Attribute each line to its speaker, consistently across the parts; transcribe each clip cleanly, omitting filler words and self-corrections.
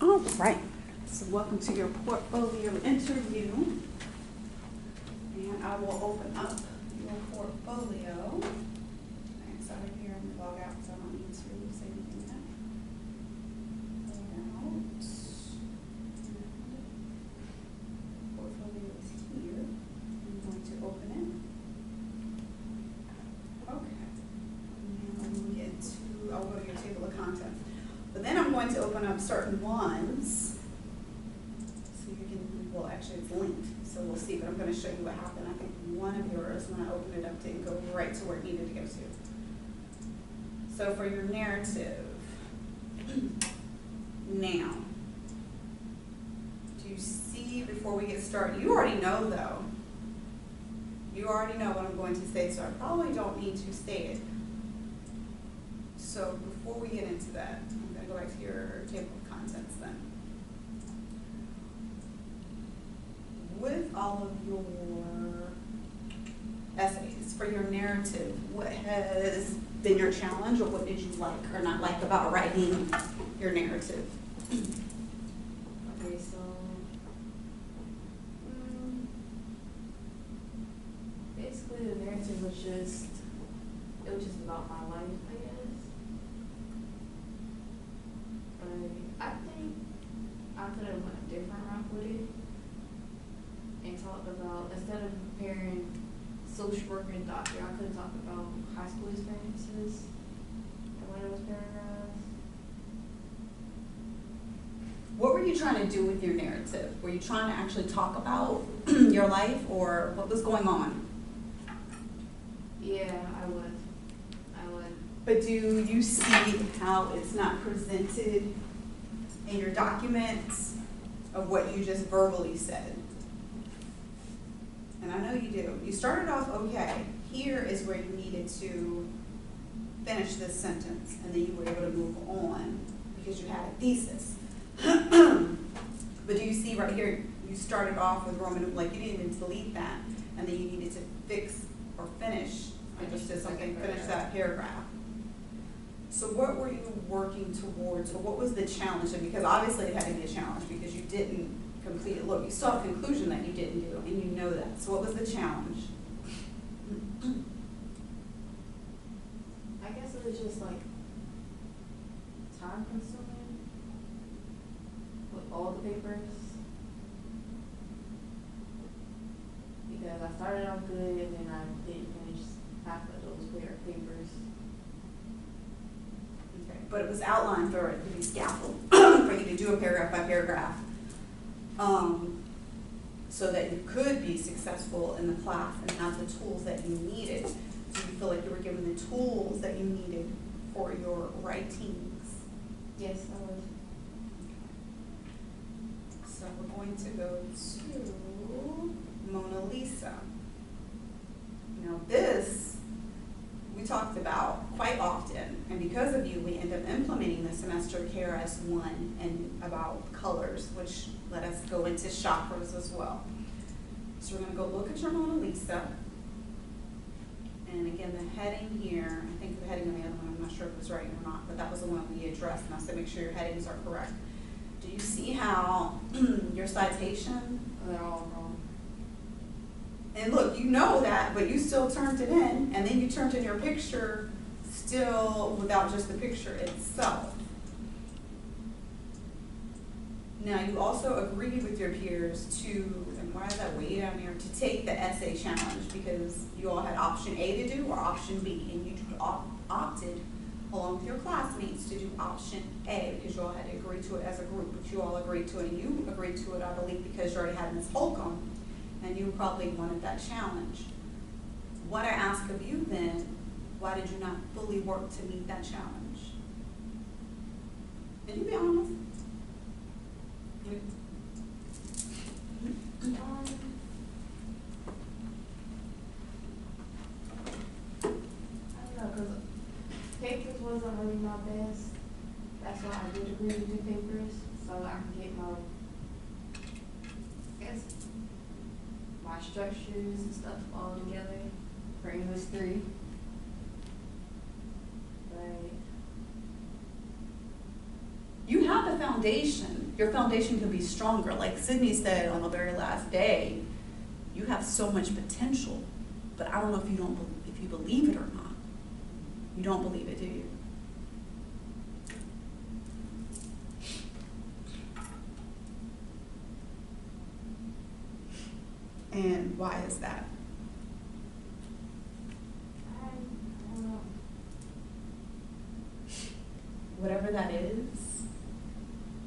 Speaker 1: All right, so welcome to your portfolio interview. And I will open up your portfolio. Thanks, out of here and log out, so I don't need to say anything yet. Portfolio is here. I'm going to open it. Okay. And then when we get to, I'll go to your table of contents. But then I'm going to open up certain ones. So you can, well, actually it's linked, so we'll see, but I'm going to show you what happened. I think one of yours, when I opened it up, didn't go right to where it needed to go to. So for your narrative, now, do you see, before we get started, you already know though, you already know what I'm going to say, so I probably don't need to state it. So before we get into that, I'm going to go back to your table of contents then. With all of your essays for your narrative, what has been your challenge, or what did you like or not like about writing your narrative?
Speaker 2: Okay, so basically the narrative was just, it was just about my life, I guess. But I think I could have went a different route with it and talked about, instead of comparing social worker and doctor, I could have talked about high school experiences in one of those paragraphs.
Speaker 1: What were you trying to do with your narrative? Were you trying to actually talk about your life, or what was going on?
Speaker 2: Yeah, I would.
Speaker 1: But do you see how it's not presented in your documents of what you just verbally said? And I know you do. You started off, okay, here is where you needed to finish this sentence, and then you were able to move on because you had a thesis. But do you see right here, you started off with Roman, like you didn't even delete that, and then you needed to fix or finish, I just did something, finish that paragraph. So what were you working towards, or what was the challenge? And because obviously it had to be a challenge because you didn't complete it. Look, you saw a conclusion that you didn't do, and you know that. So what was the challenge?
Speaker 2: I guess it was just like time consuming with all the papers. Because I started out good and then I didn't finish half of those papers.
Speaker 1: Okay. But it was outlined for it to be scaffold for you to do a paragraph by paragraph. So that you could be successful in the class and have the tools that you needed. Do you feel like you were given the tools that you needed for your writings?
Speaker 2: Yes, I was.
Speaker 1: So we're going to go to Mona Lisa. Now this, we talked about quite often, and because of you, we end up implementing the semester KRS-1 and about colors, which let us go into chakras as well. So we're going to go look at your Mona Lisa. And again, the heading here, I think the heading on the other one, I'm not sure if it was right or not, but that was the one we addressed, and I said make sure your headings are correct. Do you see how your citation?
Speaker 2: They're all wrong.
Speaker 1: And look, you know that, but you still turned it in, and then you turned in your picture still without just the picture itself. Now, you also agreed with your peers to, and why is that way down there, to take the essay challenge, because you all had option A to do or option B, and you opted, along with your classmates, to do option A, because you all had to agree to it as a group, but you all agreed to it, and you agreed to it, I believe, because you already had Ms. Holcomb, and you probably wanted that challenge. What I ask of you then, why did you not fully work to meet that challenge? Can you be honest?
Speaker 2: I don't know, because papers wasn't really my best. That's why I did agree to do papers, so I can get my, I guess, my structures and stuff all together for English 3. But
Speaker 1: You have the foundation. your foundation can be stronger. Like Sydney said on the very last day, you have so much potential, but I don't know if you believe it or not. You don't believe it, do you? And why is that?
Speaker 2: I don't know.
Speaker 1: Whatever that is,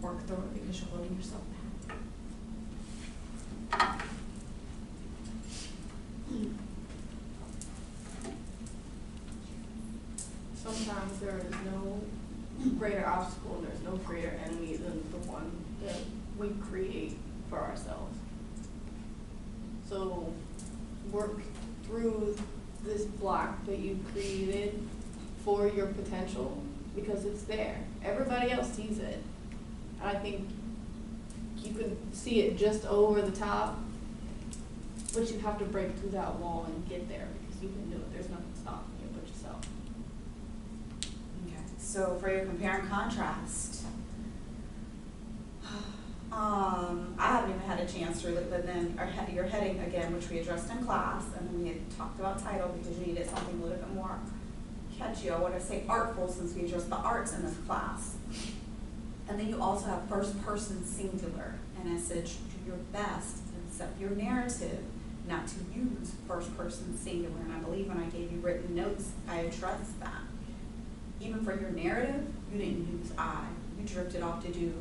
Speaker 1: work through it because you're holding yourself back.
Speaker 2: Sometimes there is no greater obstacle and there's no greater enemy than the one that we create for ourselves. So work through this block that you created for your potential because it's there. Everybody else sees it. I think you can see it just over the top, but you have to break through that wall and get there because you can do it. There's nothing stopping you but yourself.
Speaker 1: Okay. So for your compare and contrast, I haven't even had a chance to really, but then your heading again, which we addressed in class, and then we had talked about title because you needed something a little bit more catchy. I want to say artful since we addressed the arts in this class. And then you also have first person singular, and I said do your best to set your narrative not to use first person singular. And I believe when I gave you written notes, I addressed that. Even for your narrative, you didn't use I. You drifted off to do,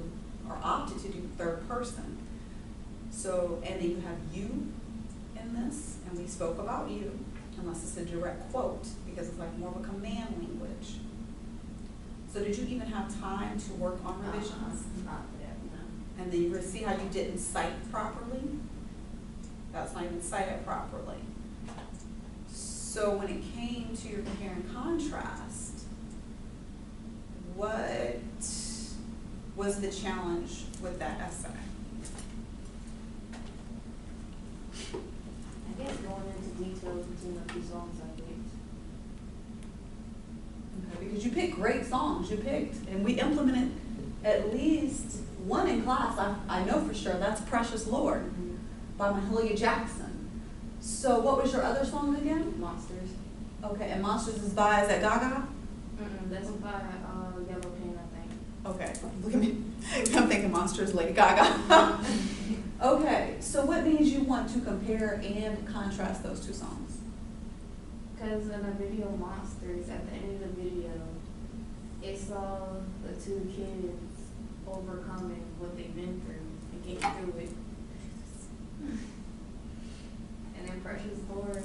Speaker 1: or opted to do third person. So, and then you have you in this, and we spoke about you, unless it's a direct quote, because it's like more of a command language. So did you even have time to work on revisions?
Speaker 2: Not yet, no.
Speaker 1: And then you see how you didn't cite properly? That's not even cited properly. So when it came to your compare and contrast, what was the challenge with that essay?
Speaker 2: I guess going into details between the two songs I picked.
Speaker 1: Okay, because you picked great songs, and we implemented at least one in class. I know for sure that's Precious Lord by Mahalia Jackson. So what was your other song again?
Speaker 2: Monsters.
Speaker 1: Okay, and Monsters is that Gaga?
Speaker 2: That's by Yellow Pen, I think.
Speaker 1: Okay, look at me. I'm thinking Monsters, Lady Gaga. Okay, so what made you want to compare and contrast those two songs?
Speaker 2: Because in the video Monsters, at the end of the video, it saw the two kids overcoming what they've been through and getting through it. And then Precious Lord, tell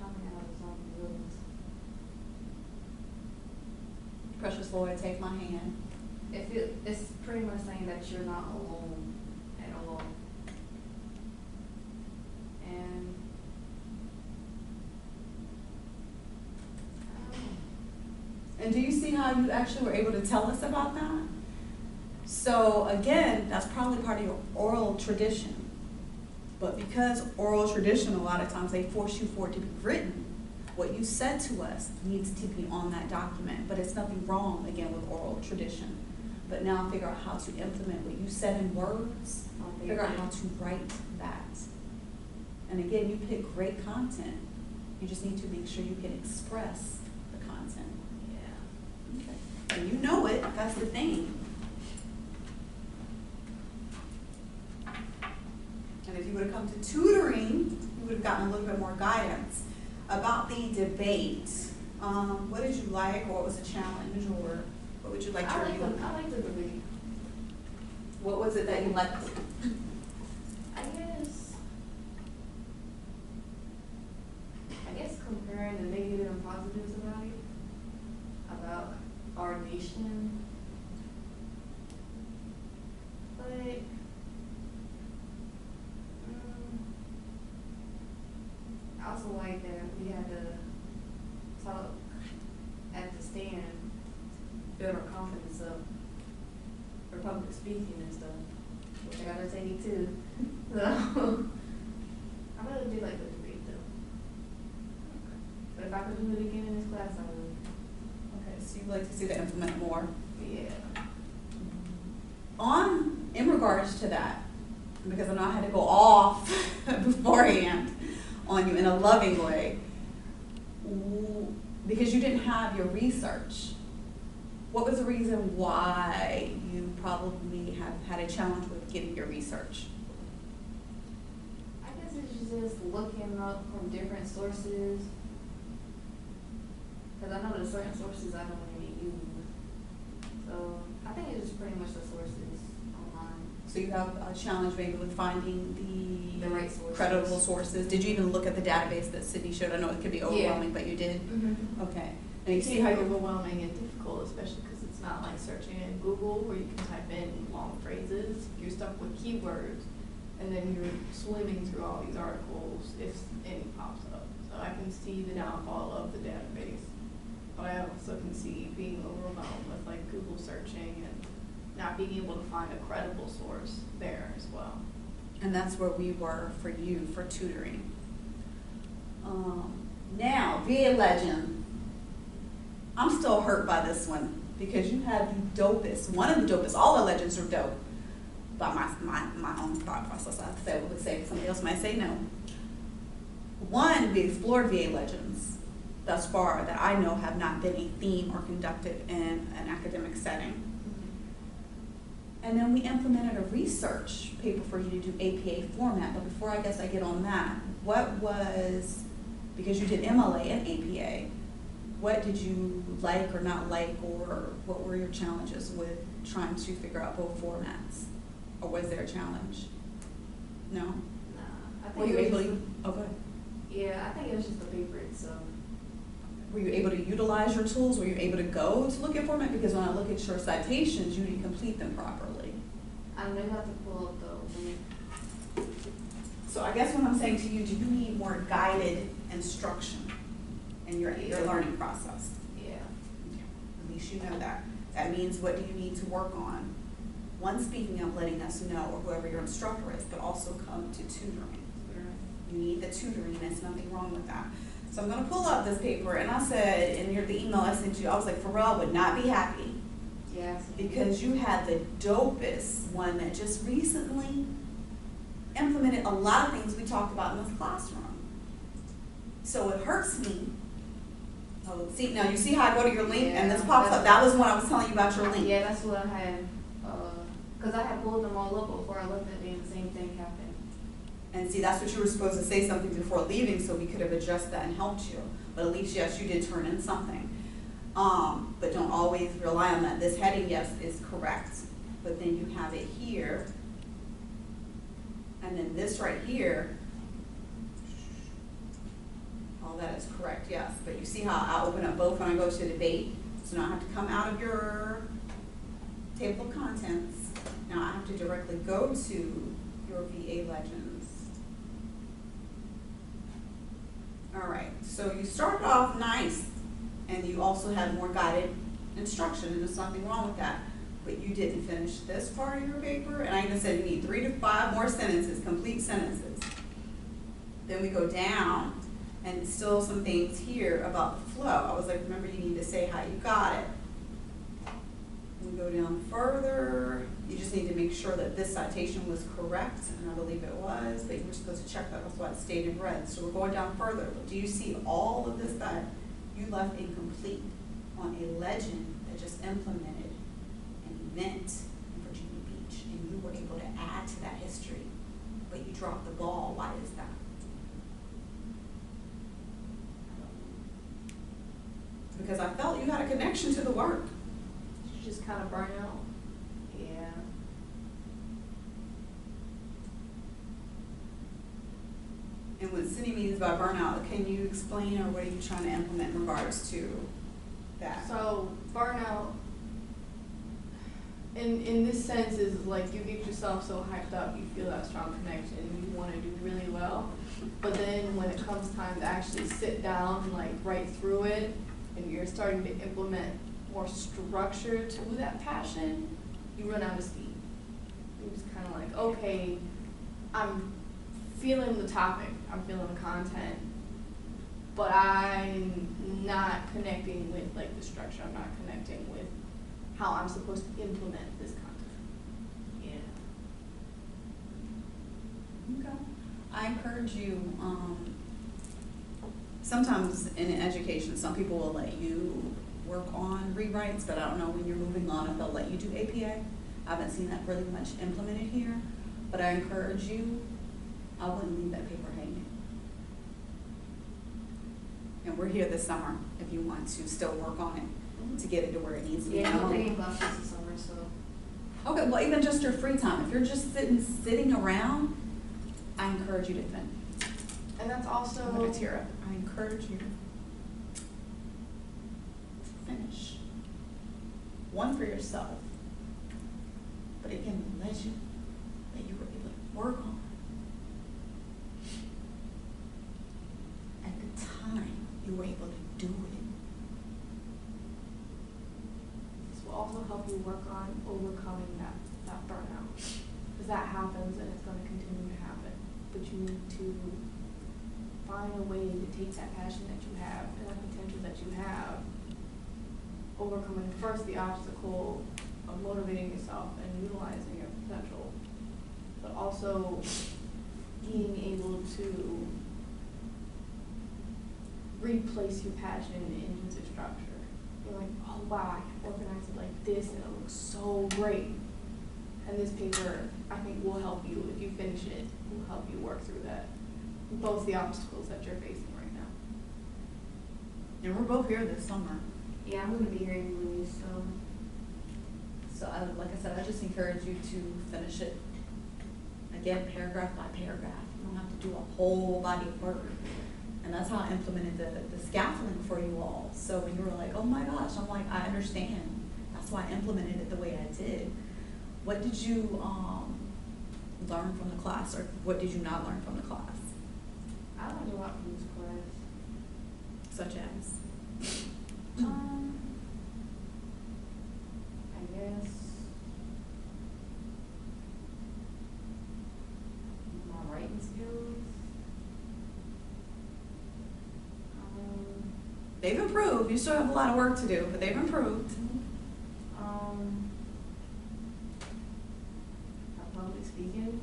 Speaker 2: me how the song goes.
Speaker 1: Precious Lord, Take My Hand.
Speaker 2: It's pretty much saying that you're not alone at all. And
Speaker 1: And do you see how you actually were able to tell us about that? So again, that's probably part of your oral tradition. But because oral tradition, a lot of times they force you for it to be written, what you said to us needs to be on that document. But it's nothing wrong, again, with oral tradition. But now figure out how to implement what you said in words, figure out how to write that. And again, you pick great content. You just need to make sure you can express the content.
Speaker 2: yeah.
Speaker 1: Okay. And you know it, that's the thing. And if you would have come to tutoring, you would have gotten a little bit more guidance. About the debate, what did you like, or what was the challenge, or what would you like to review?
Speaker 2: I like the debate.
Speaker 1: What was it that you liked?
Speaker 2: I guess comparing the negative and positives about it, about our nation. But I also like that we had to talk at the stand, build our confidence up for public speaking and stuff, which I gotta take it too. So I really do like the debate though. But if I could do it again in this class, I would.
Speaker 1: Okay, So you'd like to see that implement more.
Speaker 2: Yeah.
Speaker 1: In regards to that, because I know I had to go off beforehand on you in a loving way, because you didn't have your research. What was the reason why you probably have had a challenge with getting your research?
Speaker 2: I guess it's just looking up from different sources. Because I know there's certain sources I don't even use. So I think it's just pretty much the sources online.
Speaker 1: So you have a challenge maybe with finding the
Speaker 2: right sources.
Speaker 1: credible sources. Did you even look at the database that Sydney showed? I know it could be overwhelming, but you did?
Speaker 2: Mm-hmm.
Speaker 1: Okay. Now you
Speaker 3: It
Speaker 1: see
Speaker 3: can
Speaker 1: how
Speaker 3: be
Speaker 1: you're
Speaker 3: overwhelming and difficult, especially because it's not like searching in Google where you can type in long phrases. You're stuck with keywords, and then you're swimming through all these articles if any pops up. So I can see the downfall of the database, but I also can see being overwhelmed with like Google searching and not being able to find a credible source there as well.
Speaker 1: And that's where we were for you for tutoring. Now, VA Legend. I'm still hurt by this one because you have the dopest, one of the dopest, all the legends are dope. By my own thought process, I have to say what would say, somebody else might say no. One, we explored VA Legends thus far that I know have not been a theme or conducted in an academic setting. And then we implemented a research paper for you to do APA format, but before I guess I get on that, what was, because you did MLA and APA, what did you like or not like, or what were your challenges with trying to figure out both formats? Or was there a challenge? No?
Speaker 2: Nah, I think
Speaker 1: Were you
Speaker 2: it was
Speaker 1: able
Speaker 2: just
Speaker 1: to, oh, go ahead.
Speaker 2: yeah, I think it was just the paper itself.
Speaker 1: Were you able to utilize your tools? Were you able to go to look at format? Because when I look at your citations, you didn't complete them properly.
Speaker 2: I don't know, you have to pull up the link.
Speaker 1: So I guess what I'm saying to you, do you need more guided instruction in your learning process?
Speaker 2: Yeah.
Speaker 1: At least you know that. That means what do you need to work on? One, speaking of letting us know, or whoever your instructor is, but also come to tutoring. You need the tutoring, there's nothing wrong with that. So I'm gonna pull up this paper, and I said, in the email I sent you, I was like, Pharrell would not be happy
Speaker 2: Yeah.
Speaker 1: because you had the dopest one that just recently implemented a lot of things we talked about in this classroom. So it hurts me. Oh, see, now you see how I go to your link and this
Speaker 2: Yeah,
Speaker 1: pops up.
Speaker 2: that's-
Speaker 1: That was when I was telling you about your link.
Speaker 2: Yeah, that's what I had, because I had pulled them all up before I looked at it and the same thing happened.
Speaker 1: And see, that's what you were supposed to say something before leaving so we could have addressed that and helped you. But at least, yes, you did turn in something. But don't always rely on that. This heading, yes, is correct. But then you have it here. And then this right here, all that is correct, yes. But you see how I open up both when I go to debate? So now I have to come out of your table of contents. Now I have to directly go to your VA Legends. All right, so you started off nice, and you also had more guided instruction, and there's nothing wrong with that. But you didn't finish this part of your paper, and I even said you need 3 to 5 more sentences, complete sentences. Then we go down, and still some things here about the flow. I was like, remember, you need to say how you got it. We go down further. You just need to make sure that this citation was correct, and I believe it was, but you were supposed to check that. That's why it stayed in red. So we're going down further. But do you see all of this that you left incomplete on a legend that just implemented an event in Virginia Beach, and you were able to add to that history, but you dropped the ball? Why is that? Because I felt you had a connection to the work.
Speaker 3: You just kind of burn out.
Speaker 2: Yeah.
Speaker 1: And what Cindy means by burnout, can you explain, or what are you trying to implement in regards to that?
Speaker 3: So burnout, in this sense, is like you get yourself so hyped up, you feel that strong connection, you want to do really well, but then when it comes time to actually sit down and like write through it, and you're starting to implement more structure to that passion, you run out of steam. You're just kind of like, okay, I'm feeling the topic, I'm feeling the content, but I'm not connecting with like the structure. I'm not connecting with how I'm supposed to implement this content.
Speaker 2: Yeah.
Speaker 1: Okay. I encourage you, sometimes in education, some people will let you work on rewrites, but I don't know when you're moving on if they'll let you do APA. I haven't seen that really much implemented here, but I encourage you, I wouldn't leave that paper hanging. And we're here this summer if you want to still work on it to get it to where it needs to be.
Speaker 2: Yeah, I'm
Speaker 1: Now,
Speaker 2: taking classes this summer, so.
Speaker 1: okay, well, even just your free time, if you're just sitting around, I encourage you to finish.
Speaker 3: And that's also.
Speaker 1: I'm gonna tear up. I encourage you to finish. One for yourself, but again, let you were able to work on. At the time, you were able to do it.
Speaker 3: This will also help you work on overcoming that burnout. Because that happens and it's going to continue to happen. But you need to find a way to take that passion that you have and that potential that you have, overcoming first the obstacle of motivating yourself and utilizing your potential, but also being able to replace your passion into the structure. You're like, oh wow, I can organize it like this and it looks so great. And this paper, I think, will help you, if you finish it, will help you work through that, both the obstacles that you're facing right now.
Speaker 1: And we're both here this summer.
Speaker 2: Yeah, I'm gonna be here anyway, so.
Speaker 1: So like I said, I just encourage you to finish it, again, paragraph by paragraph. You don't have to do a whole body of work. And that's how I implemented the scaffolding for you all. So when you were like, oh my gosh, I'm like, I understand. That's why I implemented it the way I did. What did you learn from the class, or what did you not learn from the class?
Speaker 2: I learned a lot from this class.
Speaker 1: Such as?
Speaker 2: I guess my writing skills.
Speaker 1: They've improved. You still have a lot of work to do, but they've improved.
Speaker 2: Public speaking.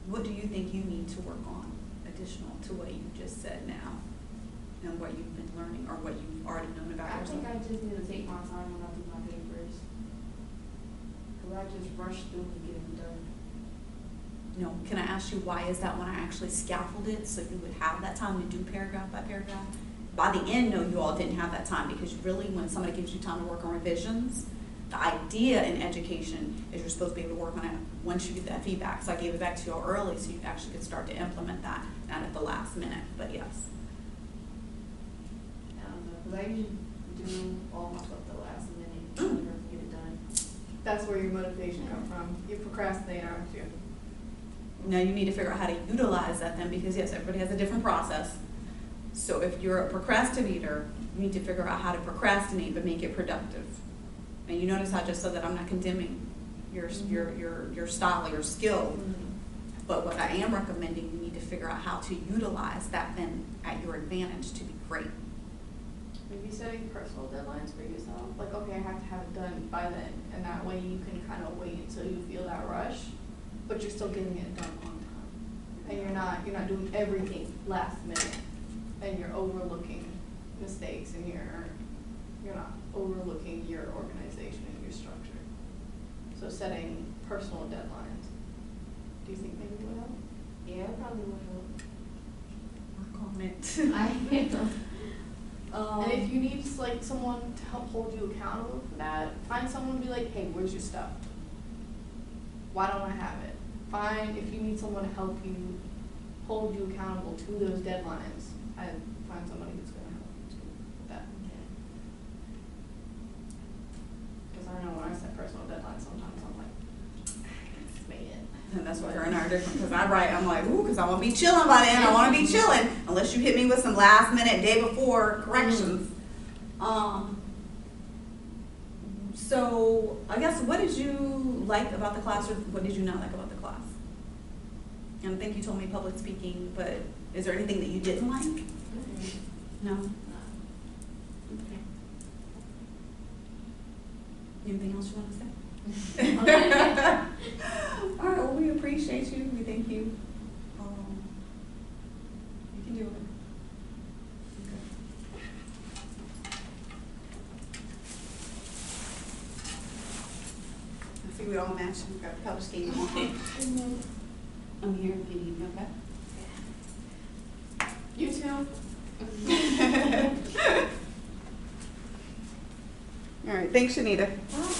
Speaker 1: What do you think you need to work on additional to what you just said now and what you've been learning or what you've already known about
Speaker 2: I
Speaker 1: yourself?
Speaker 2: think I just need to take my time when I do my papers. Cause I just rush through and get them done.
Speaker 1: You know, can I ask you why is that when I actually scaffolded so you would have that time to do paragraph by paragraph? By the end, no, you all didn't have that time because really when somebody gives you time to work on revisions, the idea in education is you're supposed to be able to work on it once you get that feedback. So I gave it back to you all early so you actually could start to implement that, not at the last minute, but yes.
Speaker 2: I don't know, cause I usually do all my stuff the last minute, to get it done.
Speaker 3: That's where your motivation comes from. You procrastinate, aren't you?
Speaker 1: Now you need to figure out how to utilize that then because yes, everybody has a different process. So if you're a procrastinator, you need to figure out how to procrastinate but make it productive. And you notice I just said that I'm not condemning your style or your skill, but what I am recommending, you need to figure out how to utilize that then at your advantage to be great.
Speaker 3: Maybe setting personal deadlines for yourself. Like, okay, I have to have it done by then, and that way you can kind of wait until you feel that rush, but you're still getting it done on time. And you're not doing everything last minute, and you're overlooking mistakes, and you're not overlooking your organization and your structure. So setting personal deadlines. Do you think maybe would help?
Speaker 2: Yeah, it probably would help.
Speaker 1: Work on it.
Speaker 2: I am.
Speaker 3: And if you need like someone to help hold you accountable for that, find someone to be like, hey, where's your stuff? Why don't I have it? If you need someone to help you hold you accountable to those deadlines, I'd find somebody who's going to help you too with that. Because I know when I set personal deadlines, sometimes I'm like, man.
Speaker 1: And that's why her and I are different, because I write, I'm like, ooh, because I want to be chilling by then, I want to be chilling, unless you hit me with some last minute, day before corrections. So I guess what did you like about the class, or what did you not like about the class? And I think you told me public speaking, but is there anything that you didn't like? No? Okay. Anything else you want to say? All right, well, we appreciate you. We thank you. You can do it. I see we all match. We've got color scheme on. I'm here if you need me, okay?
Speaker 3: You too.
Speaker 1: All right, thanks, Shaunita.
Speaker 3: Bye.